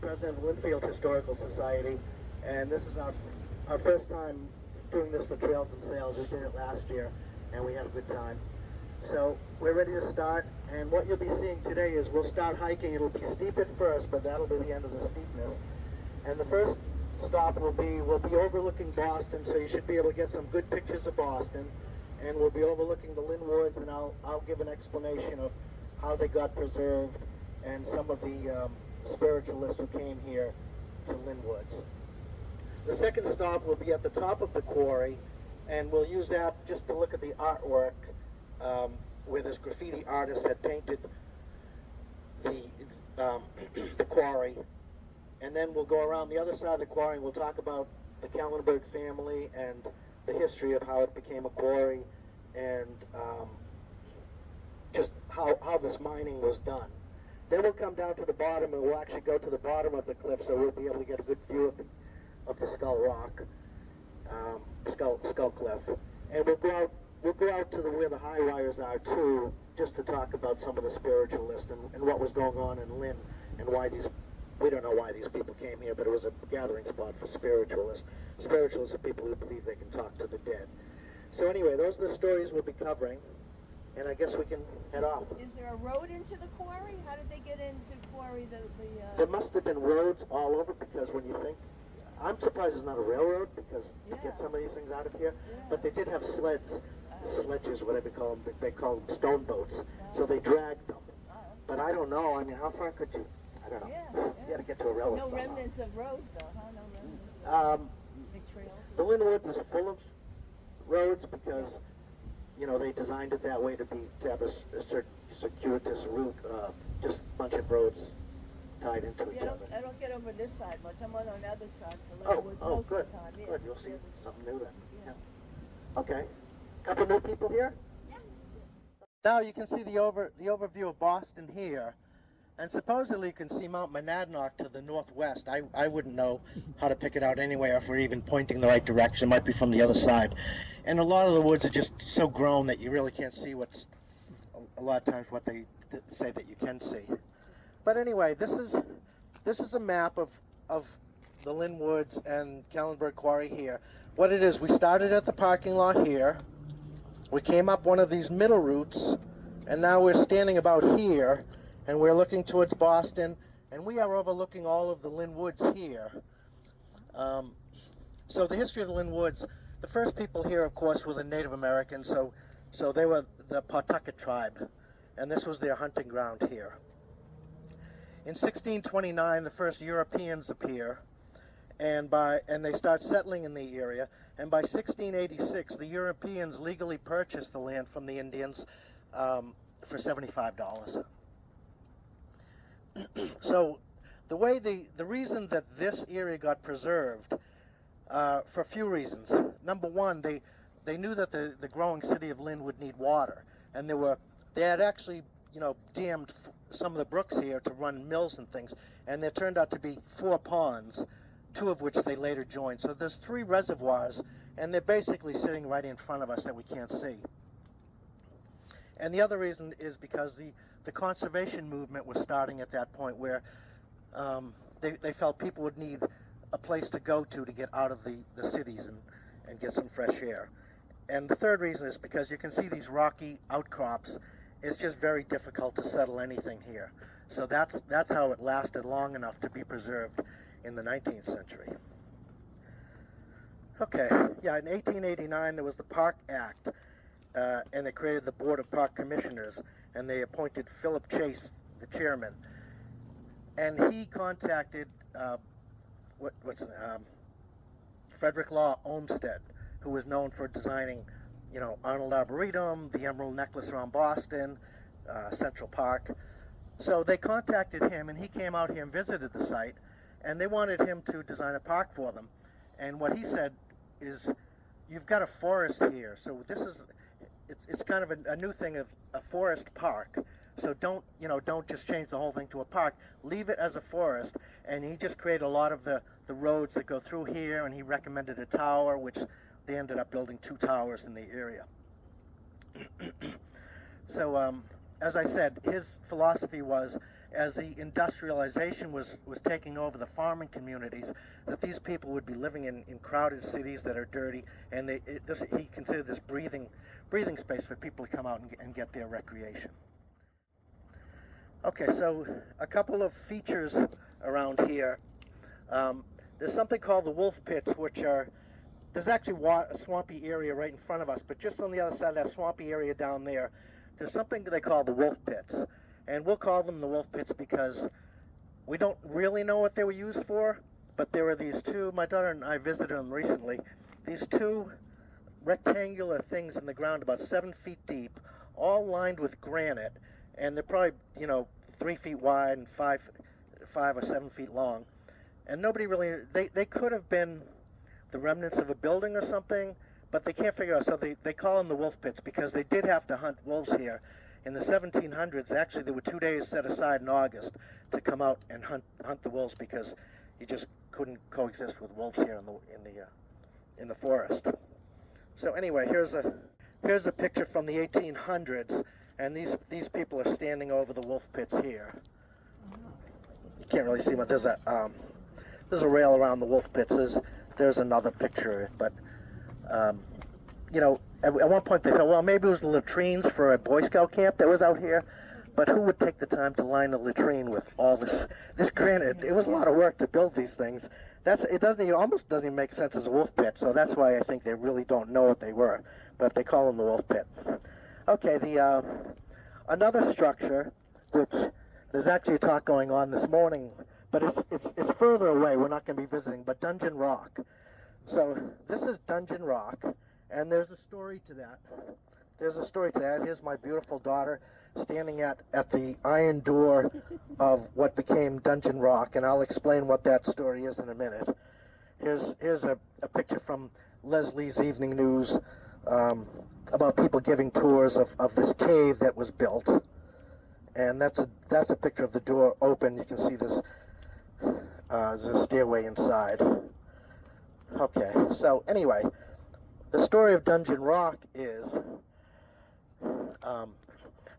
President of Lynnfield Historical Society, and this is our first time doing this for Trails and Sales. We did it last year, and we had a good time. So we're ready to start, and what you'll be seeing today is we'll start hiking. It'll be steep at first, but that'll be the end of the steepness. And the first stop we'll be overlooking Boston, so you should be able to get some good pictures of Boston, and we'll be overlooking the Lynn Woods, and I'll give an explanation of how they got preserved and some of the spiritualists who came here to Lynn Woods. The second stop will be at the top of the quarry, and we'll use that just to look at the artwork where this graffiti artist had painted the quarry. And then we'll go around the other side of the quarry and we'll talk about the Kallenberg family and the history of how it became a quarry and just how this mining was done. Then we'll come down to the bottom and we'll actually go to the bottom of the cliff, so we'll be able to get a good view of the Skull Rock, Skull Cliff. And we'll go out to where the high wires are too, just to talk about some of the spiritualists and what was going on in Lynn and why we don't know why these people came here, but it was a gathering spot for spiritualists. Spiritualists are people who believe they can talk to the dead. So anyway, those are the stories we'll be covering, and I guess we can head off. Is there a road into the quarry? How did they get into quarry? There must have been roads all over, because when you think, I'm surprised there's not a railroad, because to get some of these things out of here, but they did have sledges, whatever you call them, they call them stone boats, so they dragged them. But I don't know, I mean, how far could you? I don't know. You got to get to a railroad. No somehow. remnants of roads, though, huh? No remnants. Big trails. The Lynn Woods is full of roads because, you know, they designed it that way to have a circuitous route, just a bunch of roads tied into each other. I don't get over this side much. I'm on the other side for Lynn Woods most good. of the time. Yeah. Good. You'll see something new then. Yeah. Okay. Couple new people here. Yeah. Now you can see the overview of Boston here. And supposedly you can see Mount Monadnock to the northwest. I wouldn't know how to pick it out anyway, or if we're even pointing the right direction. It might be from the other side. And a lot of the woods are just so grown that you really can't see what's, a lot of times, what they say that you can see. But anyway, this is a map of the Lynn Woods and Kallenberg Quarry here. What it is, we started at the parking lot here. We came up one of these middle routes, and now we're standing about here. And we're looking towards Boston, and we are overlooking all of the Lynn Woods here. So the history of the Lynn Woods, the first people here, of course, were the Native Americans, so they were the Pawtucket tribe, and this was their hunting ground here. In 1629, the first Europeans appear, and they start settling in the area, and by 1686, the Europeans legally purchased the land from the Indians for $75. So the reason that this area got preserved, for a few reasons. Number one, they knew that the growing city of Lynn would need water, and they had actually, you know, dammed some of the brooks here to run mills and things, and there turned out to be 4 ponds, 2 of which they later joined. So there's 3 reservoirs, and they're basically sitting right in front of us that we can't see. And the other reason is because the conservation movement was starting at that point, where they felt people would need a place to go to get out of the cities and get some fresh air. And the third reason is because you can see these rocky outcrops. It's just very difficult to settle anything here. So that's how it lasted long enough to be preserved in the 19th century. Okay, yeah, in 1889 there was the Park Act. And they created the Board of Park Commissioners, and they appointed Philip Chase, the chairman. And he contacted Frederick Law Olmsted, who was known for designing, you know, Arnold Arboretum, the Emerald Necklace around Boston, Central Park. So they contacted him, and he came out here and visited the site, and they wanted him to design a park for them. And what he said is, you've got a forest here, so it's kind of a new thing of a forest park. So don't just change the whole thing to a park. Leave it as a forest. And he just created a lot of the roads that go through here, and he recommended a tower, which they ended up building 2 towers in the area. So as I said, his philosophy was as the industrialization was taking over the farming communities, that these people would be living in crowded cities that are dirty, and he considered this breathing space for people to come out and get their recreation. Okay, so a couple of features around here. There's something called the wolf pits, which are, there's actually a swampy area right in front of us, but just on the other side of that swampy area down there, there's something they call the wolf pits. And we'll call them the wolf pits because we don't really know what they were used for, but there were these two, my daughter and I visited them recently, these two rectangular things in the ground about 7 feet deep, all lined with granite, and they're probably, 3 feet wide and 5 or 7 feet long. And nobody really, they could have been the remnants of a building or something, but they can't figure out, so they call them the wolf pits because they did have to hunt wolves here. In the 1700s, actually, there were 2 days set aside in August to come out and hunt the wolves because you just couldn't coexist with wolves here in the forest. So anyway, here's a picture from the 1800s, and these people are standing over the wolf pits here. You can't really see much. There's a rail around the wolf pits. There's another picture of it, but at one point they thought, well, maybe it was the latrines for a Boy Scout camp that was out here, but who would take the time to line a latrine with all this granite? It was a lot of work to build these things. It almost doesn't even make sense as a wolf pit, so that's why I think they really don't know what they were, but they call them the wolf pit. Okay, another structure, which there's actually a talk going on this morning, but it's further away, we're not going to be visiting, but Dungeon Rock. So this is Dungeon Rock, and there's a story to that. Here's my beautiful daughter standing at the iron door of what became Dungeon Rock, and I'll explain what that story is in a minute. Here's a picture from Leslie's Evening News about people giving tours of this cave that was built, and that's a picture of the door open. You can see there's a stairway inside. Okay, so anyway, the story of Dungeon Rock is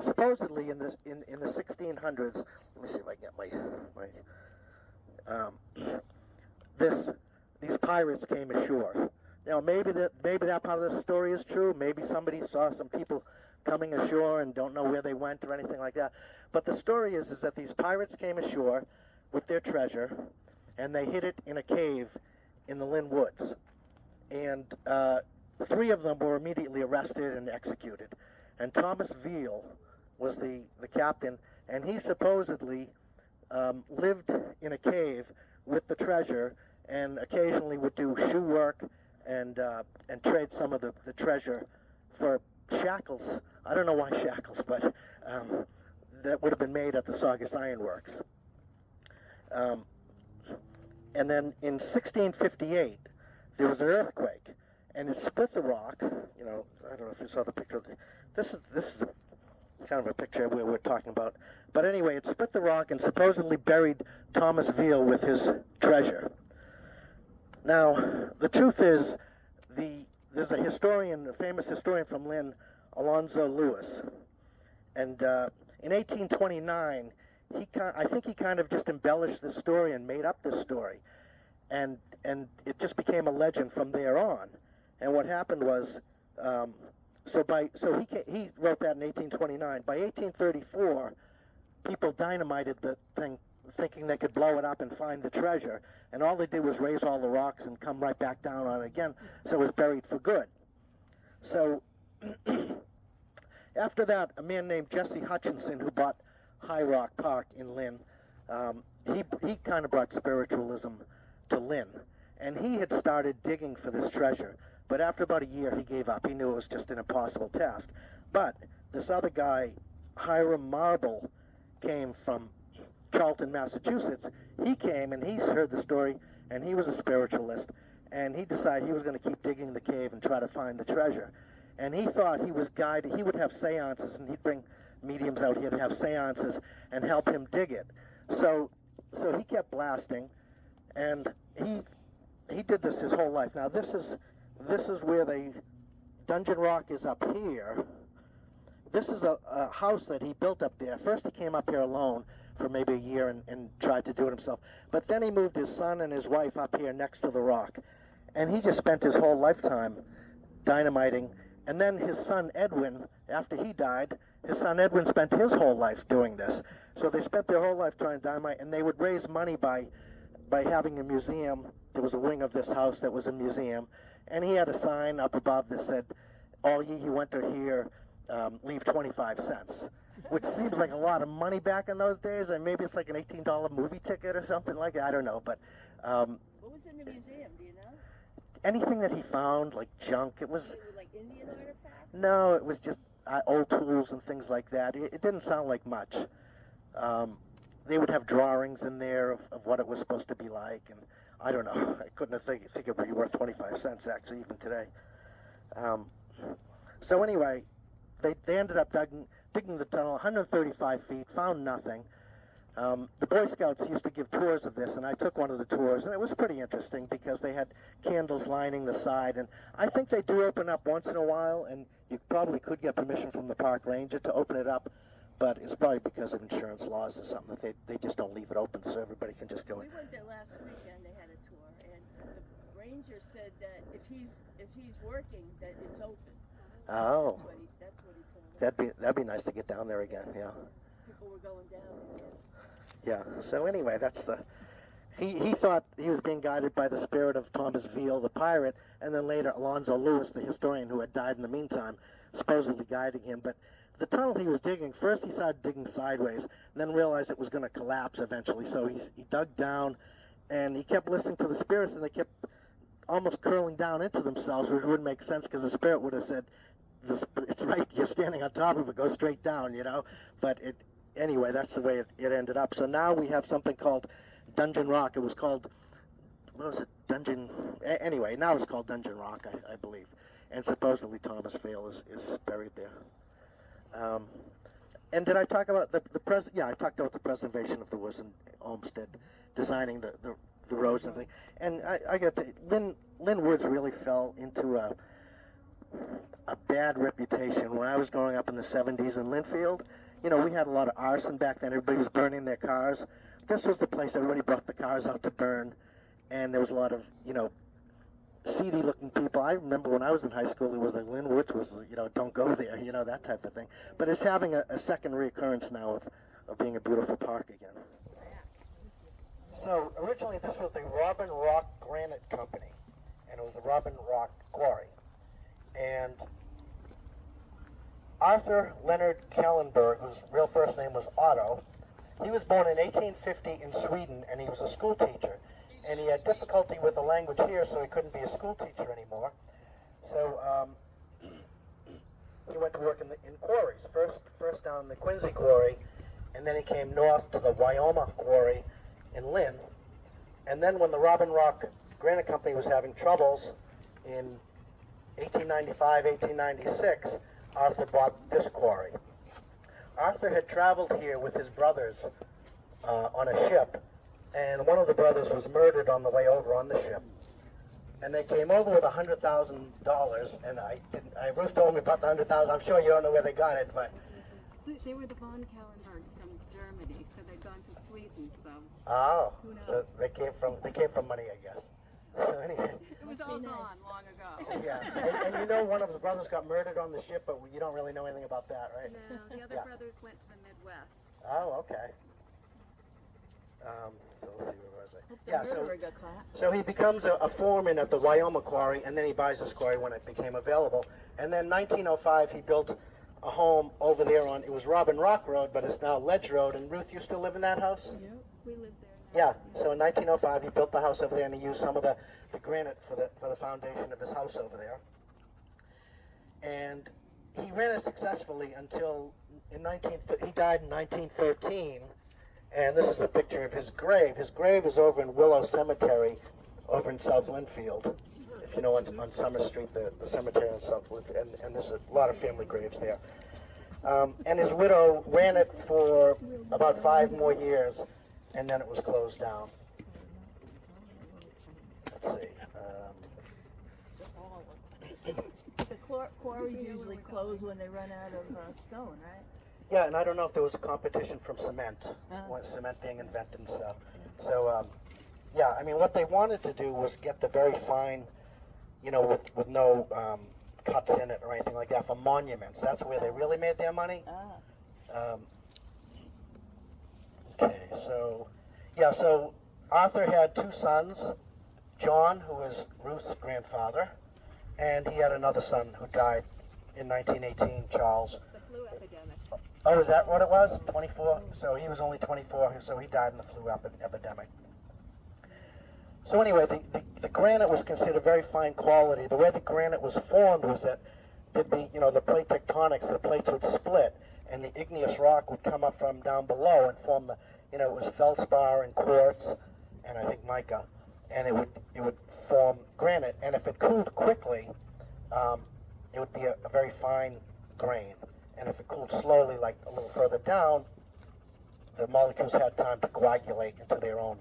supposedly in the 1600s. Let me see if I can get these pirates came ashore. Now maybe that part of the story is true. Maybe somebody saw some people coming ashore and don't know where they went or anything like that. But the story is that these pirates came ashore with their treasure, and they hid it in a cave in the Lynn Woods. And 3 of them were immediately arrested and executed. And Thomas Veal was the captain, and he supposedly lived in a cave with the treasure and occasionally would do shoe work and trade some of the treasure for shackles. I don't know why shackles, but that would have been made at the Saugus Iron Works. And then in 1658, there was an earthquake, and it split the rock. I don't know if you saw the picture. This is kind of a picture we're talking about. But anyway, it split the rock and supposedly buried Thomas Veal with his treasure. Now, the truth is, there's a famous historian from Lynn, Alonzo Lewis, and in 1829, I think he kind of just embellished the story and made up this story, and it just became a legend from there on. And what happened was, he wrote that in 1829. By 1834, people dynamited the thing, thinking they could blow it up and find the treasure, and all they did was raise all the rocks and come right back down on it again, so it was buried for good. So after that, a man named Jesse Hutchinson, who bought High Rock Park in Lynn, he kind of brought spiritualism to Lynn, and he had started digging for this treasure, but after about a year he gave up. He knew it was just an impossible task. But this other guy, Hiram Marble, came from Charlton, Massachusetts. He came and he's heard the story, and he was a spiritualist, and he decided he was going to keep digging the cave and try to find the treasure. And he thought he was guided. He would have seances, and he'd bring mediums out here to have seances and help him dig it. So he kept blasting, and he did this his whole life. Now this is where Dungeon Rock is up here. This is a house that he built up there. First he came up here alone for maybe a year and tried to do it himself. But then he moved his son and his wife up here next to the rock. And he just spent his whole lifetime dynamiting. And then his son Edwin, after he died, his son Edwin spent his whole life doing this. So they spent their whole life trying to dynamite, and they would raise money by having a museum. There was a wing of this house that was a museum. And he had a sign up above that said, "All ye who enter here, leave 25 cents. Which seems like a lot of money back in those days, and maybe it's like an $18 movie ticket or something like that. I don't know, but what was in the museum? Do you know? anything that he found, like junk, it was. They were like Indian artifacts? No, it was just old tools and things like that. It didn't sound like much. They would have drawings in there of what it was supposed to be like, and I don't know. I couldn't have think it would be worth 25 cents actually, even today. So anyway, they ended up digging the tunnel 135 feet, found nothing. The Boy Scouts used to give tours of this, and I took one of the tours, and it was pretty interesting because they had candles lining the side, and I think they do open up once in a while, and you probably could get permission from the park ranger to open it up, but it's probably because of insurance laws or something that they just don't leave it open so everybody can just go in. We went there last weekend. They had a tour, and the ranger said that if he's working, that it's open. Oh, That's what he told us. that'd be nice to get down there again. Yeah. People were going down there. Yeah. So anyway, that's the. He thought he was being guided by the spirit of Thomas Veal, the pirate, and then later Alonzo Lewis, the historian who had died in the meantime, supposedly guiding him. But the tunnel he was digging, first he started digging sideways, and then realized it was going to collapse eventually. So he dug down, and he kept listening to the spirits, and they kept almost curling down into themselves, which wouldn't make sense because the spirit would have said, "It's right, you're standing on top of it, go straight down," you know. But anyway, that's the way it ended up. So now we have something called Dungeon Rock. It was called, what was it, anyway, now it's called Dungeon Rock, I believe. And supposedly Thomas Veal is buried there. And did I talk about yeah, I talked about the preservation of the woods and Olmsted, designing the roads and things. And I got to, Lynn Woods really fell into a bad reputation. When I was growing up in the 70s in Lynnfield, you know, we had a lot of arson back then. Everybody was burning their cars. This was the place everybody brought the cars out to burn. And there was a lot of, you know, seedy-looking people. I remember when I was in high school, it was like Lynn Woods was, you know, don't go there, you know, that type of thing. But it's having a second reoccurrence now of being a beautiful park again. So originally this was the Robin Rock Granite Company, and it was the Robin Rock Quarry. And Arthur Leonard Kallenberg, whose real first name was Otto, he was born in 1850 in Sweden, and he was a school teacher. And he had difficulty with the language here, so he couldn't be a school teacher anymore. So he went to work in quarries, first down in the Quincy Quarry, and then he came north to the Wyoming Quarry in Lynn. And then when the Robin Rock Granite Company was having troubles in 1895, 1896, Arthur bought this quarry. Arthur had traveled here with his brothers on a ship, and one of the brothers was murdered on the way over on the ship. And they came over with $100,000, and Ruth told me about the $100,000. I'm sure you don't know where they got it, but they were the von Kallenbergs from Germany, so they'd gone to Sweden. So who knows? So they came from money, I guess. So anyway. It was all gone long ago. Yeah, and you know one of the brothers got murdered on the ship, but you don't really know anything about that, right? No, the other brothers went to the Midwest. Oh, okay. So let's see, where was I? The murderer got caught. So he becomes a foreman at the Wyoming Quarry, and then he buys this quarry when it became available. And then 1905, he built a home over there on, it was Robin Rock Road, but it's now Ledge Road. And Ruth, you still live in that house? Yeah, we lived there. Yeah, so in 1905 he built the house over there, and he used some of the granite for the foundation of his house over there. And he ran it successfully until he died in 1913, and this is a picture of his grave. His grave is over in Willow Cemetery over in South Lynnfield, if you know, on Summer Street, the cemetery in South Lynnfield, and there's a lot of family graves there. And his widow ran it for about 5 more years, and then it was closed down. Let's see. The quarries usually close when they run out of stone, right? Yeah, and I don't know if there was a competition from cement, Ah. when cement being invented and stuff. So, yeah, I mean, what they wanted to do was get the very fine, you know, with no cuts in it or anything like that for monuments. That's where they really made their money. Ah. Okay, so, yeah, so Arthur had two sons, John, who was Ruth's grandfather, and he had another son who died in 1918, Charles. The flu epidemic. Oh, is that what it was? 24? So he was only 24, so he died in the flu epidemic. So anyway, the granite was considered very fine quality. The way the granite was formed was that the plate tectonics, the plates would split, and the igneous rock would come up from down below and form the, it was feldspar and quartz, and I think mica, and it would form granite. And if it cooled quickly, it would be a very fine grain. And if it cooled slowly, like a little further down, the molecules had time to coagulate into their own,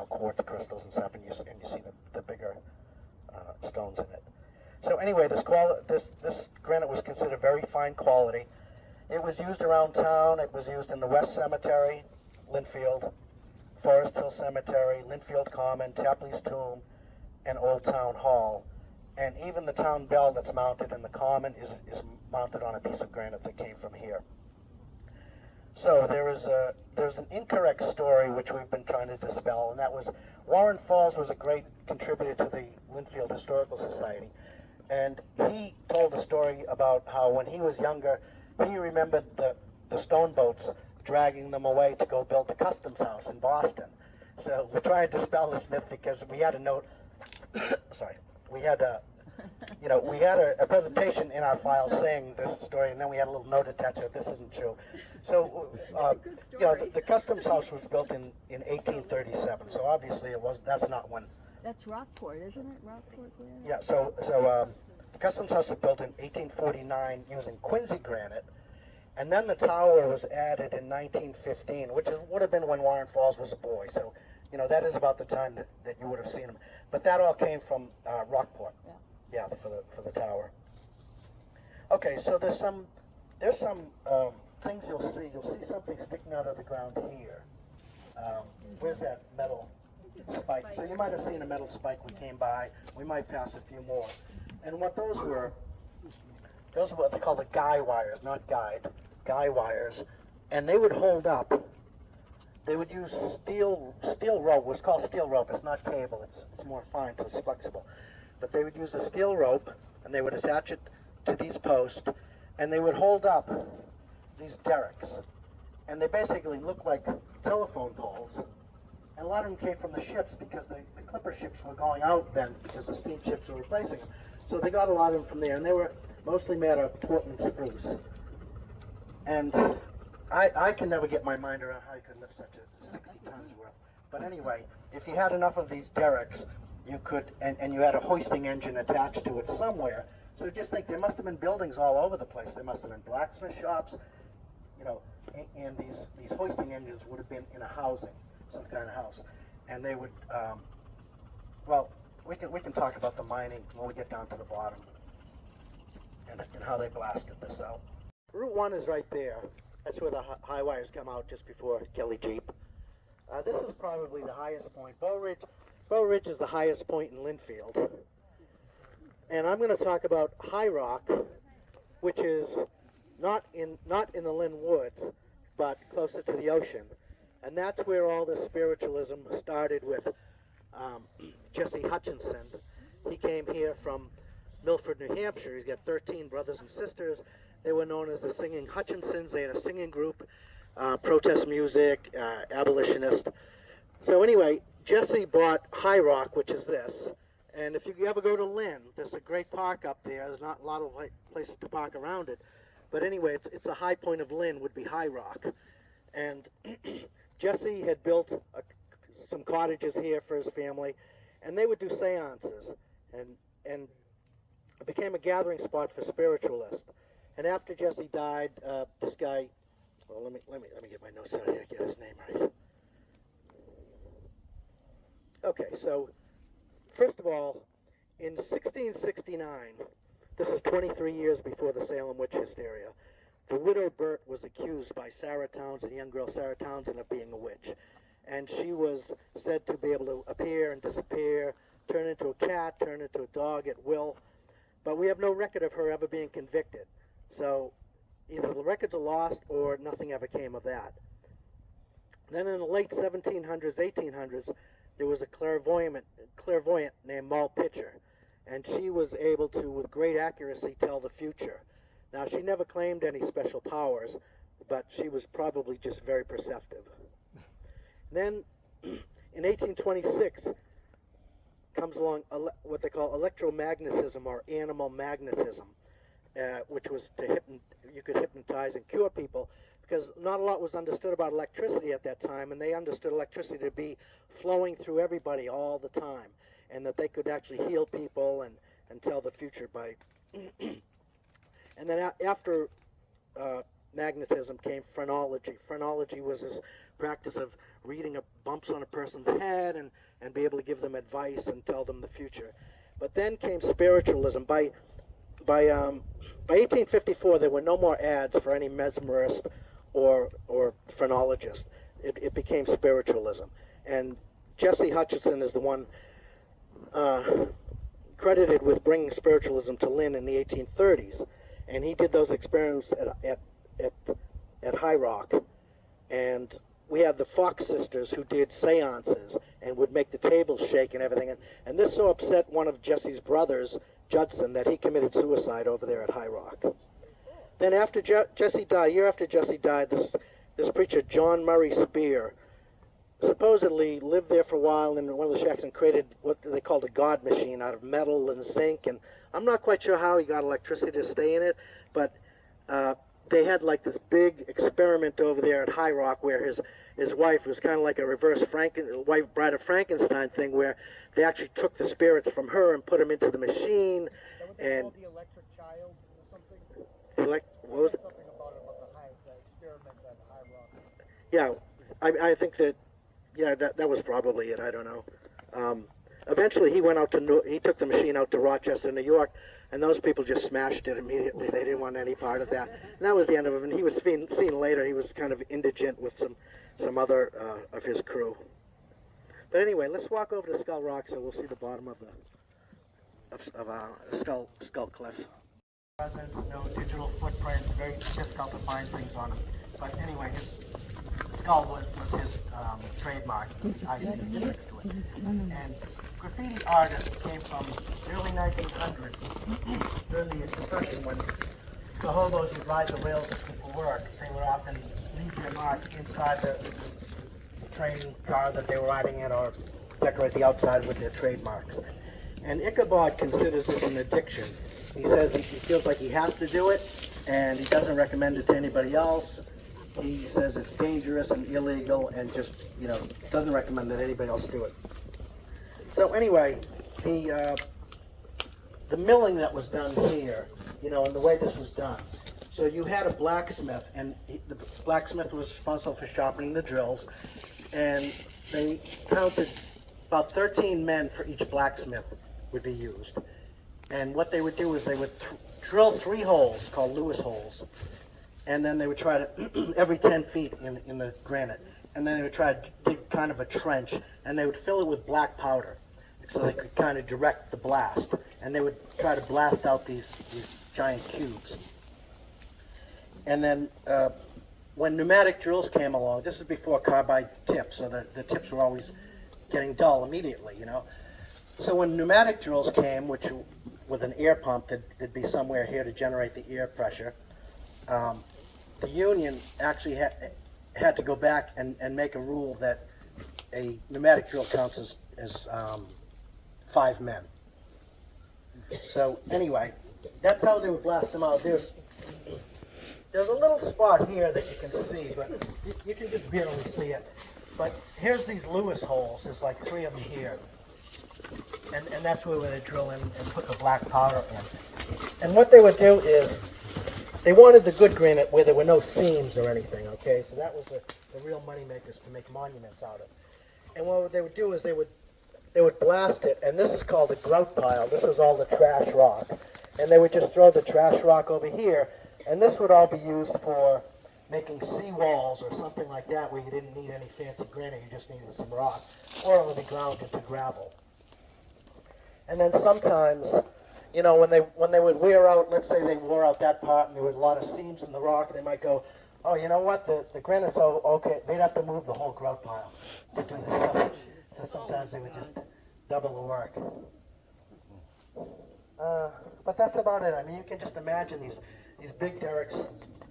quartz crystals and stuff, and you see the bigger stones in it. So anyway, this granite was considered very fine quality. It was used around town. It was used in the West Cemetery, Lynnfield, Forest Hill Cemetery, Lynnfield Common, Tapley's Tomb, and Old Town Hall. And even the town bell that's mounted in the common is mounted on a piece of granite that came from here. So there's an incorrect story which we've been trying to dispel, and that was Warren Falls was a great contributor to the Lynnfield Historical Society. And he told a story about how when he was younger, he remembered the stone boats dragging them away to go build the customs house in Boston. So we're trying to dispel this myth because we had a note, we had a presentation in our file saying this story, and then we had a little note attached to it, this isn't true. So, the customs house was built in 1837, so obviously that's not when. That's Rockport, isn't it? Rockport there? Yeah, so the customs house was built in 1849 using Quincy granite, and then the tower was added in 1915, which would have been when Warren Falls was a boy, so, that is about the time that you would have seen him. But that all came from Rockport. Yeah, for the tower. Okay, so there's some things you'll see. You'll see something sticking out of the ground here. Where's that metal spike? So you might have seen a metal spike we came by. We might pass a few more. And what those were what they call the guy wires, not guy wires. And they would hold up. They would use steel rope. What's called steel rope. It's not cable. It's more fine, so it's flexible. But they would use a steel rope, and they would attach it to these posts, and they would hold up these derricks. And they basically look like telephone poles. And a lot of them came from the ships because the clipper ships were going out then because the steamships were replacing them. So they got a lot of them from there, and they were mostly made of Portland spruce. And I can never get my mind around how you could lift such a 60 tons worth. But anyway, if you had enough of these derricks, you could, and you had a hoisting engine attached to it somewhere. So just think, there must have been buildings all over the place. There must have been blacksmith shops, and these hoisting engines would have been in a housing, some kind of house. And they would, we can talk about the mining when we get down to the bottom and how they blasted this out. Route 1 is right there. That's where the high wires come out just before Kelly Jeep. This is probably the highest point. Bow Ridge is the highest point in Lynnfield. And I'm going to talk about High Rock, which is not in the Lynn Woods, but closer to the ocean. And that's where all the spiritualism started with Jesse Hutchinson. He came here from Milford, New Hampshire. He's got 13 brothers and sisters. They were known as the Singing Hutchinsons. They had a singing group, protest music, abolitionist. So anyway, Jesse bought High Rock, which is this. And if you ever go to Lynn, there's a great park up there. There's not a lot of places to park around it. But anyway, it's a high point of Lynn would be High Rock. And Jesse had built some cottages here for his family, and they would do seances. And it became a gathering spot for spiritualists. And after Jesse died, this guy, well, let me get my notes out here, get his name right. Okay, so first of all, in 1669, this is 23 years before the Salem witch hysteria, the widow Burt was accused by Sarah Townsend, a young girl Sarah Townsend, of being a witch. And she was said to be able to appear and disappear, turn into a cat, turn into a dog at will. But we have no record of her ever being convicted. So either the records are lost or nothing ever came of that. Then in the late 1700s, 1800s, there was a clairvoyant named Moll Pitcher. And she was able to, with great accuracy, tell the future. Now, she never claimed any special powers, but she was probably just very perceptive. Then, in 1826, comes along what they call electromagnetism or animal magnetism, which was you could hypnotize and cure people, because not a lot was understood about electricity at that time, and they understood electricity to be flowing through everybody all the time, and that they could actually heal people and tell the future by... And then after magnetism came phrenology. Phrenology was this practice of reading bumps on a person's head and be able to give them advice and tell them the future. But then came spiritualism. By 1854, there were no more ads for any mesmerist or phrenologist. It became spiritualism. And Jesse Hutchinson is the one credited with bringing spiritualism to Lynn in the 1830s. And he did those experiments at High Rock. And we had the Fox sisters who did seances and would make the tables shake and everything. And this so upset one of Jesse's brothers, Judson, that he committed suicide over there at High Rock. Then after Jesse died, a year after Jesse died, this preacher, John Murray Spear, supposedly lived there for a while in one of the shacks and created what they called a God machine out of metal and zinc. And I'm not quite sure how he got electricity to stay in it, but they had like this big experiment over there at High Rock where his wife was kind of like a reverse Bride of Frankenstein thing, where they actually took the spirits from her and put them into the machine. And called the electric child or something? What was it? Something about the experiment at High Rock. Yeah, I think that, yeah, that was probably it. I don't know. Eventually, he took the machine out to Rochester, New York, and those people just smashed it immediately. They didn't want any part of that. And that was the end of him. And he was seen later. He was kind of indigent with some other of his crew. But anyway, let's walk over to Skull Rock so we'll see the bottom of Skull Cliff. Presence, no digital footprints, very difficult to find things on him. But anyway, his skull was his trademark, which I see next to it. And graffiti artists came from the early 1900s, during the Depression, when the hobos would ride the rails for work. They would often leave their mark inside the train car that they were riding in, or decorate the outside with their trademarks. And Ichabod considers this an addiction. He says he feels like he has to do it, and he doesn't recommend it to anybody else. He says it's dangerous and illegal, and just, doesn't recommend that anybody else do it. So anyway, the milling that was done here, and the way this was done. So you had a blacksmith, and the blacksmith was responsible for sharpening the drills, and they counted about 13 men for each blacksmith would be used. And what they would do is they would drill 3 holes called Lewis holes, and then they would try to, every 10 feet in the granite, and then they would try to dig kind of a trench, and they would fill it with black powder so they could kind of direct the blast, and they would try to blast out these giant cubes. And then when pneumatic drills came along, this is before carbide tips, so the tips were always getting dull immediately, So when pneumatic drills came, which with an air pump, there'd be somewhere here to generate the air pressure, the union actually had to go back and make a rule that a pneumatic drill counts as 5 men. So anyway, that's how they would blast them out. There's a little spot here that you can see, but you can just barely see it. But here's these Lewis holes. There's like 3 of them here. And that's where they drill in and put the black powder in. And what they would do is, they wanted the good granite where there were no seams or anything, okay? So that was the real money makers to make monuments out of. And what they would do is they would blast it, and this is called a grout pile. This is all the trash rock. And they would just throw the trash rock over here, And this would all be used for making seawalls or something like that, where you didn't need any fancy granite, you just needed some rock, or it would be ground into gravel. And then sometimes, you know, when they would wear out, let's say they wore out that part and there were a lot of seams in the rock, they might go, oh, you know what, the granite's okay, they'd have to move the whole grout pile to do this. So sometimes they would just double the work. But that's about it. I mean, you can just imagine these big derricks.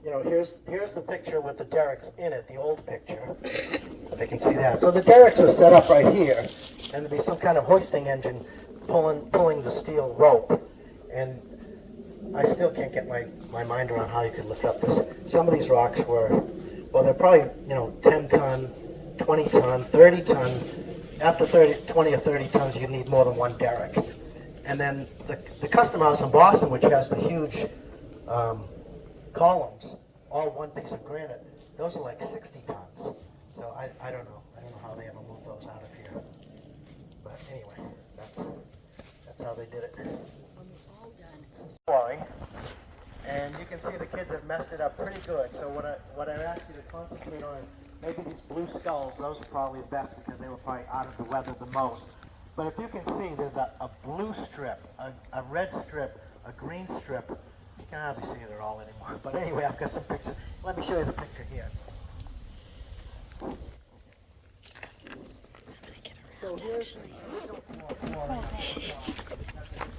You know, here's the picture with the derricks in it, the old picture. If you can see that. So the derricks are set up right here, and there'd be some kind of hoisting engine pulling the steel rope. And I still can't get my mind around how you could lift up this. Some of these rocks were, well, they're probably, you know, 10 ton, 20 ton, 30 ton. After 20 or 30 tons, you need more than one derrick. And then the Custom House in Boston, which has the huge columns, all one piece of granite, those are like 60 tons. So I don't know. I don't know how they ever moved those out of here. But anyway, that's how they did it. Quarry, and you can see the kids have messed it up pretty good. So what I asked you to concentrate on, maybe these blue skulls, those are probably the best because they were probably out of the weather the most. But if you can see, there's a blue strip, a red strip, a green strip. You can't hardly see it at all anymore. But anyway, I've got some pictures. Let me show you the picture here. So here's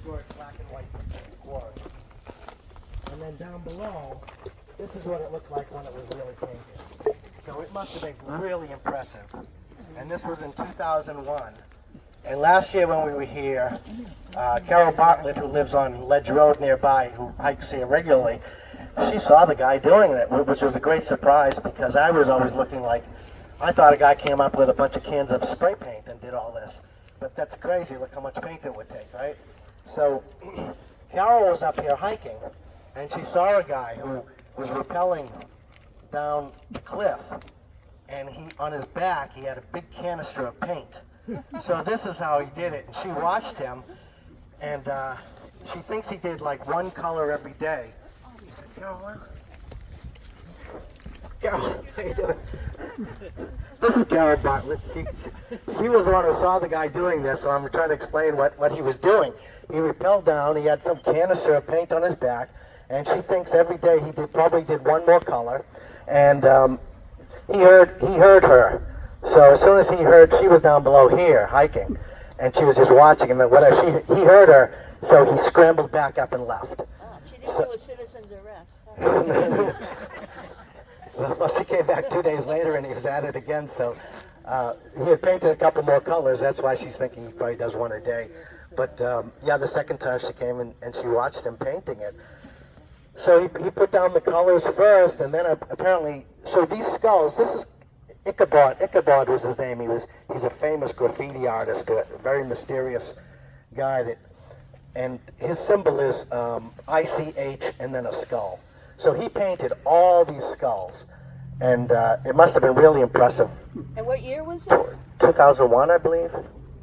black and white quarry. And then down below, this is what it looked like when it was really painted. So it must have been really impressive. And this was in 2001. And last year when we were here, Carol Bartlett, who lives on Ledge Road nearby, who hikes here regularly, she saw the guy doing it, which was a great surprise because I was always looking like, I thought a guy came up with a bunch of cans of spray paint and did all this. But that's crazy, look how much paint it would take, right? So Carol was up here hiking, and she saw a guy who was rappelling down the cliff, and on his back he had a big canister of paint. So this is how he did it. And she watched him, and she thinks he did like one color every day. Carolyn? Carol, how you doing? This is Carol Bartlett. She was the one who saw the guy doing this, so I'm trying to explain what he was doing. He rappelled down, he had some canister of paint on his back, and she thinks every day he probably did one more color, and he heard her. So as soon as he heard, she was down below here hiking, and she was just watching him. And whatever he heard her, so he scrambled back up and left. She didn't do a citizen's arrest. Well, she came back 2 days later, and he was at it again. So he had painted a couple more colors. That's why she's thinking he probably does one a day. But yeah, the second time she came and she watched him painting it. So he put down the colors first, and then apparently, so these skulls. This is Ichabod. Ichabod was his name. He's a famous graffiti artist, a very mysterious guy and his symbol is ICH and then a skull. So he painted all these skulls, and it must have been really impressive. And what year was this? 2001, I believe.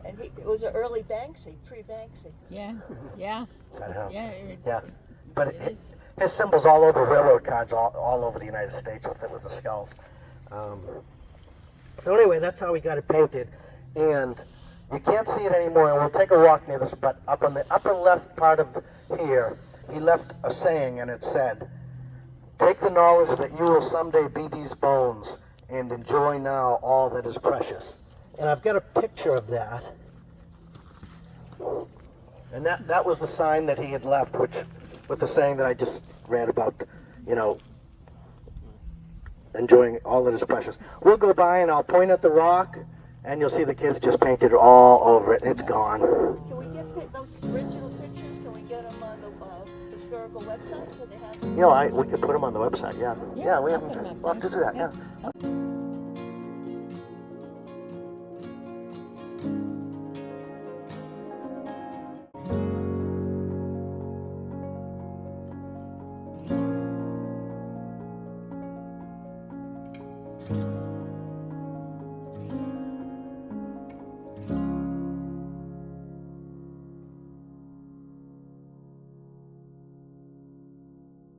And it was an early Banksy, pre-Banksy. Yeah. I don't know. Yeah. But his symbol's all over railroad cards, all over the United States with the skulls. So anyway, that's how we got it painted, and you can't see it anymore. And we'll take a walk near this, but up on the upper left part of here, he left a saying, and it said, "Take the knowledge that you will someday be these bones, and enjoy now all that is precious." And I've got a picture of that. And that was the sign that he had left, which with the saying that I just read about, you know, enjoying all that is precious. We'll go by and I'll point at the rock, and you'll see the kids just painted all over it, and it's gone. Can we get those original pictures? Can we get them on the historical website? Do they have them? You know, we could put them on the website, yeah. Yeah, we'll have to do that, yeah.